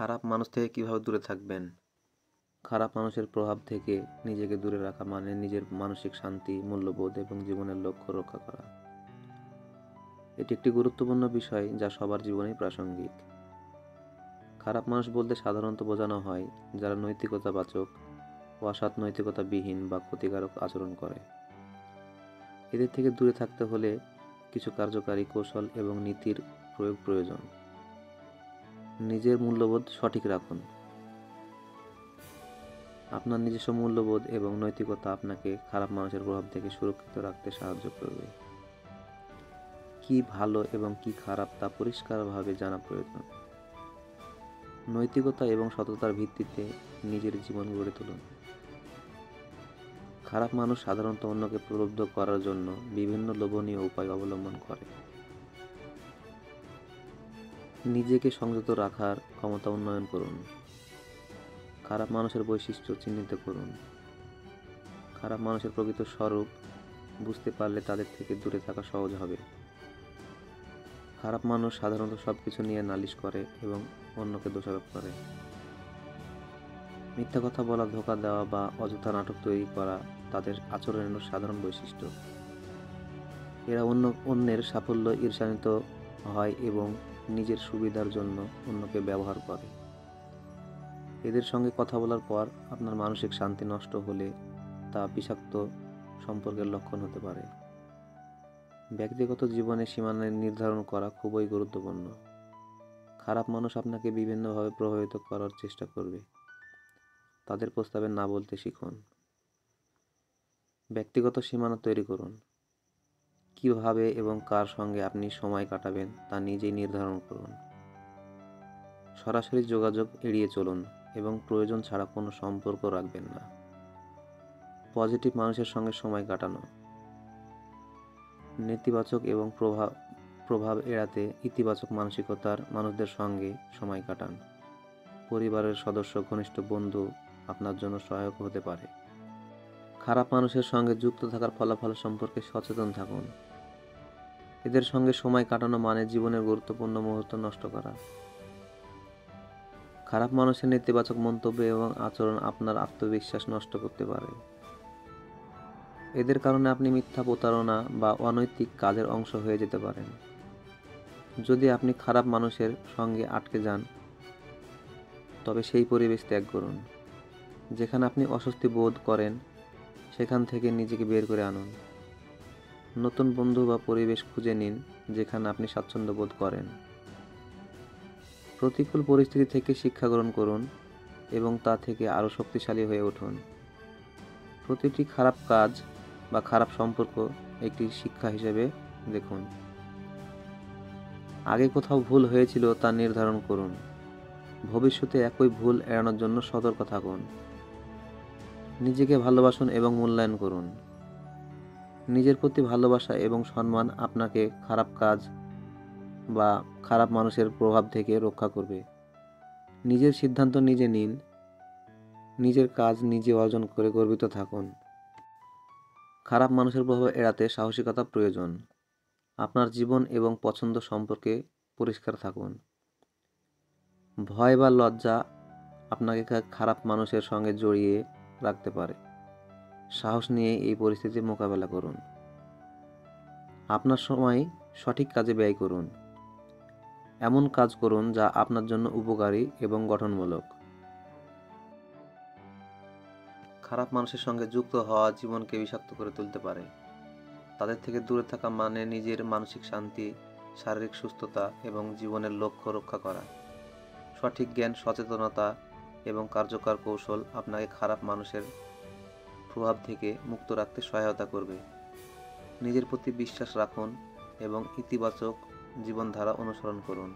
খারাপ মানুষ থেকে কিভাবে দূরে থাকবেন? খারাপ মানুষের প্রভাব থেকে নিজেকে দূরে রাখা মানে নিজের মানসিক শান্তি, মূল্যবোধ এবং জীবনের লক্ষ্য রক্ষা করা। এটি একটি গুরুত্বপূর্ণ বিষয় যা সবার জীবনেই প্রাসঙ্গিক। খারাপ মানুষ বলতে সাধারণত বোঝানো হয় যারা নৈতিকতাবাচক, অসৎ, নৈতিকতাবিহীন বা ক্ষতিকারক আচরণ করে। এদের থেকে দূরে থাকতে হলে কিছু কার্যকারী কৌশল এবং নীতির প্রয়োগ প্রয়োজন। নিজের মূল্যবোধ সঠিক রাখুন। আপনার নিজস্ব মূল্যবোধ এবং নৈতিকতা আপনাকে খারাপ মানুষের প্রভাব থেকে সুরক্ষিত রাখতে সাহায্য করবে। কি ভালো এবং কি খারাপ তা পরিষ্কারভাবে জানা প্রয়োজন। নৈতিকতা এবং সততার ভিত্তিতে নিজের জীবন গড়ে তুলুন। খারাপ মানুষ সাধারণত অন্যকে প্রলুব্ধ করার জন্য বিভিন্ন লোভনীয় উপায় অবলম্বন করে। নিজেকে সংযত রাখার ক্ষমতা উন্নয়ন করুন। খারাপ মানুষের বৈশিষ্ট্য চিহ্নিত করুন। খারাপ মানুষের প্রকৃত স্বরূপ বুঝতে পারলে তাদের থেকে দূরে থাকা সহজ হবে। খারাপ মানুষ সাধারণত সবকিছু নিয়ে নালিশ করে এবং অন্যকে দোষারোপ করে। মিথ্যা কথা বলা, ধোঁকা দেওয়া বা অযথা নাটক তৈরি করা তাদের আচরণের সাধারণ বৈশিষ্ট্য। এরা অন্যের সাফল্য ঈর্ষান্বিত হয় এবং নিজের সুবিধার জন্য অন্যকে ব্যবহার করে। এদের সঙ্গে কথা বলার পর আপনার মানসিক শান্তি নষ্ট হলে তা বিষাক্ত সম্পর্কের লক্ষণ হতে পারে। ব্যক্তিগত জীবনে সীমানা নির্ধারণ করা খুবই গুরুত্বপূর্ণ। খারাপ মানুষ আপনাকে বিভিন্নভাবে প্রভাবিত করার চেষ্টা করবে। তাদের প্রস্তাবে না বলতে শিখুন। ব্যক্তিগত সীমানা তৈরি করুন। কিভাবে এবং কার সঙ্গে আপনি সময় কাটাবেন তা নিজেই নির্ধারণ করুন। সরাসরি যোগাযোগ এড়িয়ে চলুন এবং প্রয়োজন ছাড়া কোনো সম্পর্ক রাখবেন না। পজিটিভ মানুষের সঙ্গে সময় কাটানো। নেতিবাচক এবং প্রভাব এড়াতে ইতিবাচক মানসিকতার মানুষদের সঙ্গে সময় কাটান। পরিবারের সদস্য, ঘনিষ্ঠ বন্ধু আপনার জন্য সহায়ক হতে পারে। খারাপ মানুষের সঙ্গে যুক্ত থাকার ফলাফল সম্পর্কে সচেতন থাকুন। এদের সঙ্গে সময় কাটানো মানে জীবনের গুরুত্বপূর্ণ মুহূর্ত নষ্ট করা। খারাপ মানুষের নেতিবাচক মন্তব্য এবং আচরণ আপনার আত্মবিশ্বাস নষ্ট করতে পারে। এদের কারণে আপনি মিথ্যা, প্রতারণা বা অনৈতিক কাজের অংশ হয়ে যেতে পারেন। যদি আপনি খারাপ মানুষের সঙ্গে আটকে যান, তবে সেই পরিবেশ ত্যাগ করুন। যেখানে আপনি অস্বস্তি বোধ করেন, সেখান থেকে নিজেকে বের করে আনুন। নতুন বন্ধু বা পরিবেশ খুঁজে নিন যেখানে আপনি স্বাচ্ছন্দ্য বোধ করেন। প্রতিকূল পরিস্থিতি থেকে শিক্ষা গ্রহণ করুন এবং তা থেকে আরও শক্তিশালী হয়ে উঠুন। প্রতিটি খারাপ কাজ বা খারাপ সম্পর্ক একটি শিক্ষা হিসেবে দেখুন। আগে কোথাও ভুল হয়েছিল তা নির্ধারণ করুন। ভবিষ্যতে একই ভুল এড়ানোর জন্য সতর্ক থাকুন। নিজেকে ভালোবাসুন এবং মূল্যায়ন করুন। নিজের প্রতি ভালোবাসা এবং সম্মান আপনাকে খারাপ কাজ বা খারাপ মানুষের প্রভাব থেকে রক্ষা করবে। নিজের সিদ্ধান্ত নিজে নিন। নিজের কাজ নিজে অর্জন করে গর্বিত থাকুন। খারাপ মানুষের প্রভাব এড়াতে সাহসিকতা প্রয়োজন। আপনার জীবন এবং পছন্দ সম্পর্কে পরিষ্কার থাকুন। ভয় বা লজ্জা আপনাকে খারাপ মানুষের সঙ্গে জড়িয়ে রাখতে পারে। সাহস নিয়ে এই পরিস্থিতি মোকাবেলা করুন। আপনার সময় সঠিক কাজে ব্যয় করুন। এমন কাজ করুন যা আপনার জন্য উপকারী এবং গঠনমূলক। খারাপ মানুষের সঙ্গে যুক্ত হওয়া জীবনকে বিষাক্ত করে তুলতে পারে। তাদের থেকে দূরে থাকা মানে নিজের মানসিক শান্তি, শারীরিক সুস্থতা এবং জীবনের লক্ষ্য রক্ষা করা। সঠিক জ্ঞান, সচেতনতা এবং কার্যকর কৌশল আপনাকে খারাপ মানুষের প্রভাব থেকে মুক্ত রাখতে সহায়তা করবে। নিজের প্রতি বিশ্বাস রাখুন এবং ইতিবাচক জীবনধারা অনুসরণ করুন।